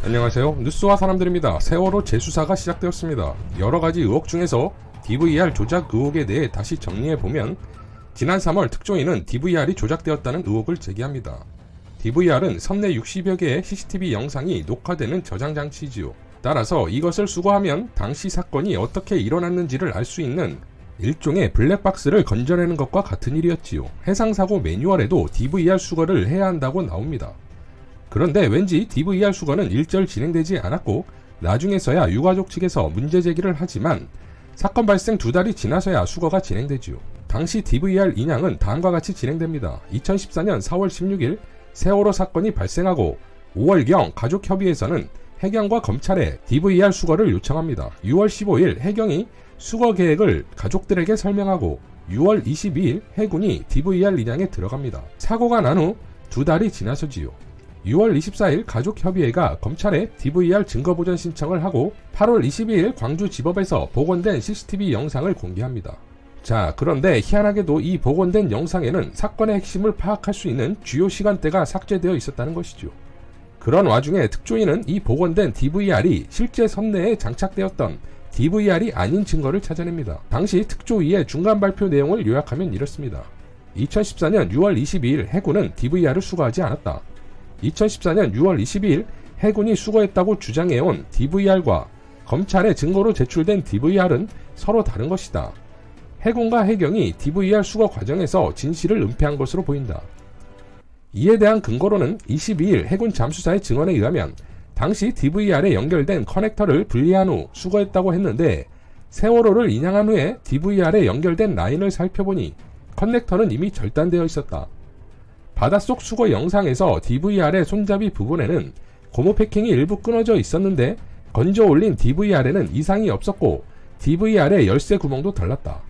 안녕하세요. 뉴스와 사람들입니다. 세월호 재수사가 시작되었습니다. 여러가지 의혹 중에서 DVR 조작 의혹에 대해 다시 정리해보면 지난 3월 특조위는 DVR이 조작되었다는 의혹을 제기합니다. DVR은 선내 60여 개의 CCTV 영상이 녹화되는 저장 장치이지요. 따라서 이것을 수거하면 당시 사건이 어떻게 일어났는지를 알 수 있는 일종의 블랙박스를 건져내는 것과 같은 일이었지요. 해상사고 매뉴얼에도 DVR 수거를 해야 한다고 나옵니다. 그런데 왠지 DVR 수거는 일절 진행되지 않았고 나중에서야 유가족 측에서 문제 제기를 하지만 사건 발생 2달이 지나서야 수거가 진행되지요. 당시 DVR 인양은 다음과 같이 진행됩니다. 2014년 4월 16일 세월호 사건이 발생하고 5월경 가족협의회에서는 해경과 검찰에 DVR 수거를 요청합니다. 6월 15일 해경이 수거 계획을 가족들에게 설명하고 6월 22일 해군이 DVR 인양에 들어갑니다. 사고가 난 후 2달이 지나서지요. 6월 24일 가족협의회가 검찰에 DVR 증거보전 신청을 하고 8월 22일 광주지법에서 복원된 CCTV 영상을 공개합니다. 자, 그런데 희한하게도 이 복원된 영상에는 사건의 핵심을 파악할 수 있는 주요 시간대가 삭제되어 있었다는 것이죠. 그런 와중에 특조위는 이 복원된 DVR이 실제 선내에 장착되었던 DVR이 아닌 증거를 찾아냅니다. 당시 특조위의 중간 발표 내용을 요약하면 이렇습니다. 2014년 6월 22일 해군은 DVR을 수거하지 않았다. 2014년 6월 22일 해군이 수거했다고 주장해온 DVR과 검찰의 증거로 제출된 DVR은 서로 다른 것이다. 해군과 해경이 DVR 수거 과정에서 진실을 은폐한 것으로 보인다. 이에 대한 근거로는 22일 해군 잠수사의 증언에 의하면 당시 DVR에 연결된 커넥터를 분리한 후 수거했다고 했는데 세월호를 인양한 후에 DVR에 연결된 라인을 살펴보니 커넥터는 이미 절단되어 있었다. 바닷속 수거 영상에서 DVR의 손잡이 부분에는 고무 패킹이 일부 끊어져 있었는데 건져 올린 DVR에는 이상이 없었고 DVR의 열쇠 구멍도 달랐다.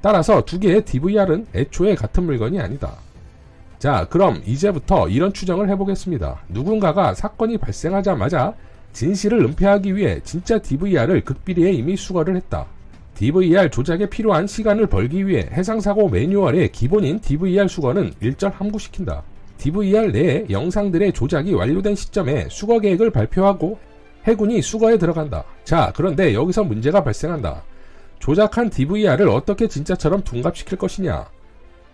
따라서 두 개의 DVR은 애초에 같은 물건이 아니다. 자, 그럼 이제부터 이런 추정을 해보겠습니다. 누군가가 사건이 발생하자마자 진실을 은폐하기 위해 진짜 DVR을 극비리에 이미 수거를 했다. DVR 조작에 필요한 시간을 벌기 위해 해상사고 매뉴얼의 기본인 DVR 수거는 일절 함구시킨다. DVR 내에 영상들의 조작이 완료된 시점에 수거 계획을 발표하고 해군이 수거에 들어간다. 자, 그런데 여기서 문제가 발생한다. 조작한 DVR을 어떻게 진짜처럼 둔갑시킬 것이냐?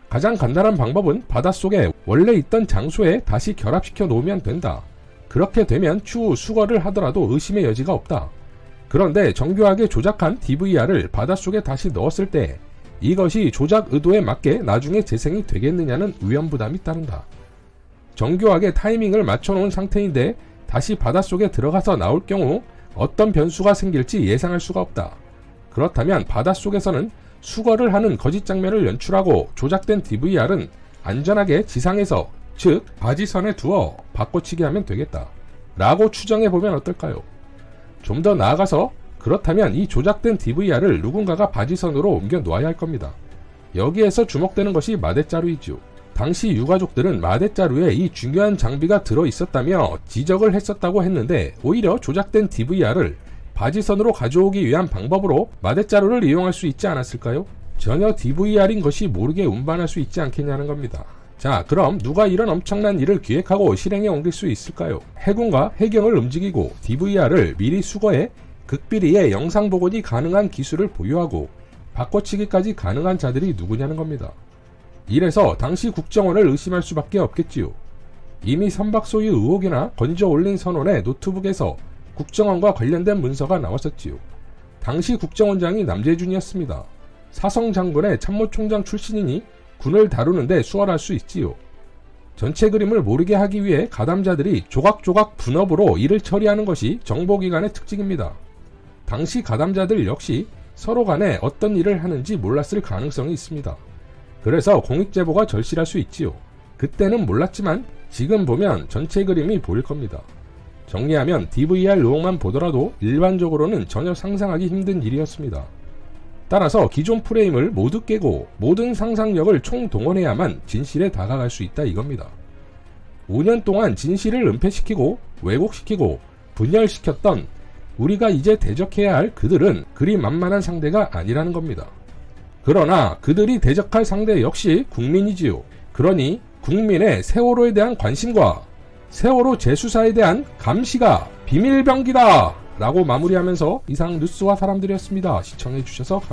가장 간단한 방법은 바닷속에 원래 있던 장소에 다시 결합시켜 놓으면 된다. 그렇게 되면 추후 수거를 하더라도 의심의 여지가 없다. 그런데 정교하게 조작한 DVR을 바닷속에 다시 넣었을 때 이것이 조작 의도에 맞게 나중에 재생이 되겠느냐는 위험부담이 따른다. 정교하게 타이밍을 맞춰놓은 상태인데 다시 바닷속에 들어가서 나올 경우 어떤 변수가 생길지 예상할 수가 없다. 그렇다면 바닷속에서는 수거를 하는 거짓 장면을 연출하고 조작된 DVR은 안전하게 지상에서, 즉 바지선에 두어 바꿔치기 하면 되겠다. 라고 추정해보면 어떨까요? 좀 더 나아가서 그렇다면 이 조작된 DVR을 누군가가 바지선으로 옮겨 놓아야 할 겁니다. 여기에서 주목되는 것이 마대자루이죠. 당시 유가족들은 마대자루에 이 중요한 장비가 들어있었다며 지적을 했었다고 했는데 오히려 조작된 DVR을 바지선으로 가져오기 위한 방법으로 마대자루를 이용할 수 있지 않았을까요? 전혀 DVR인 것이 모르게 운반할 수 있지 않겠냐는 겁니다. 자, 그럼 누가 이런 엄청난 일을 기획하고 실행에 옮길 수 있을까요? 해군과 해경을 움직이고 DVR을 미리 수거해 극비리에 영상 복원이 가능한 기술을 보유하고 바꿔치기까지 가능한 자들이 누구냐는 겁니다. 이래서 당시 국정원을 의심할 수밖에 없겠지요. 이미 선박소유 의혹이나 건져 올린 선원의 노트북에서 국정원과 관련된 문서가 나왔었지요. 당시 국정원장이 남재준이었습니다. 사성 장군의 참모총장 출신이니 군을 다루는데 수월할 수 있지요. 전체 그림을 모르게 하기 위해 가담자들이 조각조각 분업으로 일을 처리하는 것이 정보기관의 특징입니다. 당시 가담자들 역시 서로 간에 어떤 일을 하는지 몰랐을 가능성이 있습니다. 그래서 공익제보가 절실할 수 있지요. 그때는 몰랐지만 지금 보면 전체 그림이 보일 겁니다. 정리하면 DVR 의혹만 보더라도 일반적으로는 전혀 상상하기 힘든 일이었습니다. 따라서 기존 프레임을 모두 깨고 모든 상상력을 총동원해야만 진실에 다가갈 수 있다 이겁니다. 5년 동안 진실을 은폐시키고 왜곡시키고 분열시켰던 우리가 이제 대적해야 할 그들은 그리 만만한 상대가 아니라는 겁니다. 그러나 그들이 대적할 상대 역시 국민이지요. 그러니 국민의 세월호에 대한 관심과 세월호 재수사에 대한 감시가 비밀병기다! 라고 마무리하면서 이상 뉴스와 사람들이었습니다. 시청해주셔서 감사합니다.